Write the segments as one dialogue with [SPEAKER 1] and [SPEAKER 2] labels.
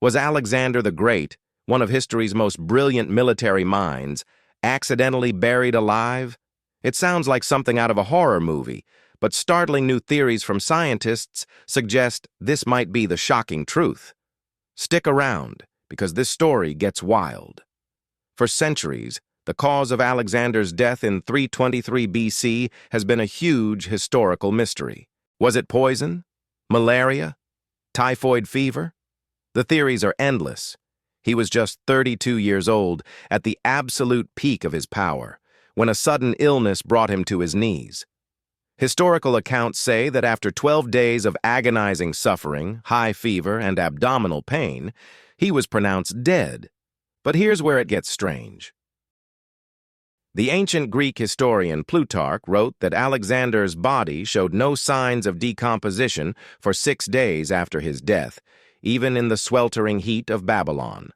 [SPEAKER 1] Was Alexander the Great, one of history's most brilliant military minds, accidentally buried alive? It sounds like something out of a horror movie, but startling new theories from scientists suggest this might be the shocking truth. Stick around, because this story gets wild. For centuries, the cause of Alexander's death in 323 BC has been a huge historical mystery. Was it poison? Malaria? Typhoid fever? The theories are endless. He was just 32 years old, at the absolute peak of his power, when a sudden illness brought him to his knees. Historical accounts say that after 12 days of agonizing suffering, high fever, and abdominal pain, he was pronounced dead. But here's where it gets strange. The ancient Greek historian Plutarch wrote that Alexander's body showed no signs of decomposition for 6 days after his death, even in the sweltering heat of Babylon.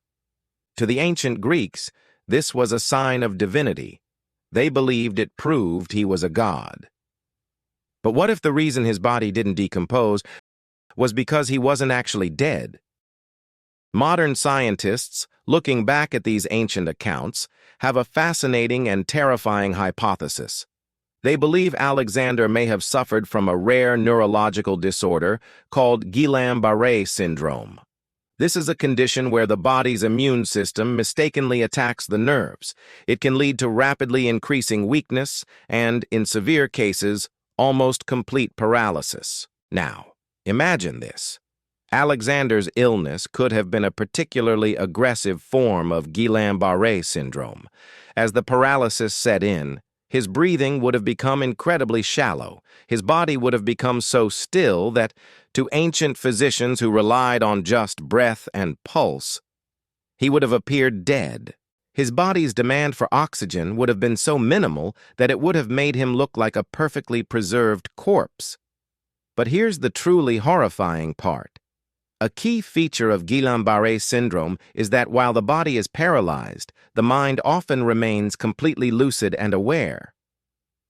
[SPEAKER 1] To the ancient Greeks, this was a sign of divinity. They believed it proved he was a god. But what if the reason his body didn't decompose was because he wasn't actually dead? Modern scientists, looking back at these ancient accounts, have a fascinating and terrifying hypothesis. They believe Alexander may have suffered from a rare neurological disorder called Guillain-Barré Syndrome. This is a condition where the body's immune system mistakenly attacks the nerves. It can lead to rapidly increasing weakness and, in severe cases, almost complete paralysis. Now, imagine this. Alexander's illness could have been a particularly aggressive form of Guillain-Barré syndrome. As the paralysis set in, his breathing would have become incredibly shallow. His body would have become so still that, to ancient physicians who relied on just breath and pulse, he would have appeared dead. His body's demand for oxygen would have been so minimal that it would have made him look like a perfectly preserved corpse. But here's the truly horrifying part. A key feature of Guillain-Barré syndrome is that while the body is paralyzed, the mind often remains completely lucid and aware.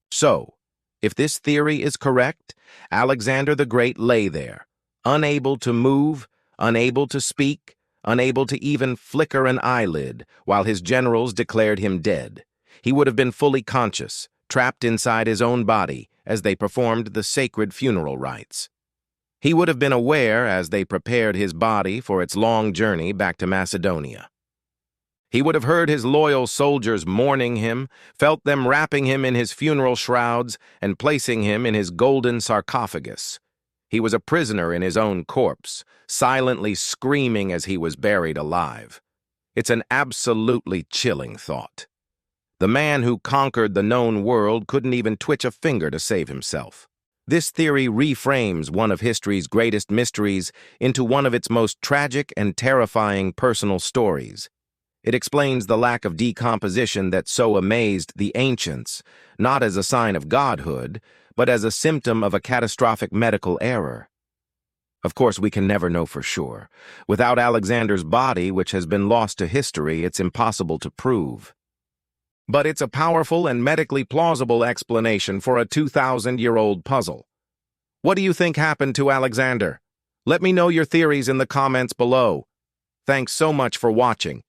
[SPEAKER 1] So, if this theory is correct, Alexander the Great lay there, unable to move, unable to speak, unable to even flicker an eyelid, while his generals declared him dead. He would have been fully conscious, trapped inside his own body as they performed the sacred funeral rites. He would have been aware as they prepared his body for its long journey back to Macedonia. He would have heard his loyal soldiers mourning him, felt them wrapping him in his funeral shrouds and placing him in his golden sarcophagus. He was a prisoner in his own corpse, silently screaming as he was buried alive. It's an absolutely chilling thought. The man who conquered the known world couldn't even twitch a finger to save himself. This theory reframes one of history's greatest mysteries into one of its most tragic and terrifying personal stories. It explains the lack of decomposition that so amazed the ancients, not as a sign of godhood, but as a symptom of a catastrophic medical error. Of course, we can never know for sure. Without Alexander's body, which has been lost to history, it's impossible to prove. But it's a powerful and medically plausible explanation for a 2,000-year-old puzzle. What do you think happened to Alexander? Let me know your theories in the comments below. Thanks so much for watching.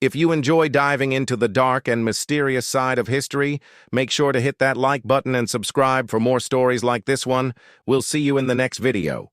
[SPEAKER 1] If you enjoy diving into the dark and mysterious side of history, make sure to hit that like button and subscribe for more stories like this one. We'll see you in the next video.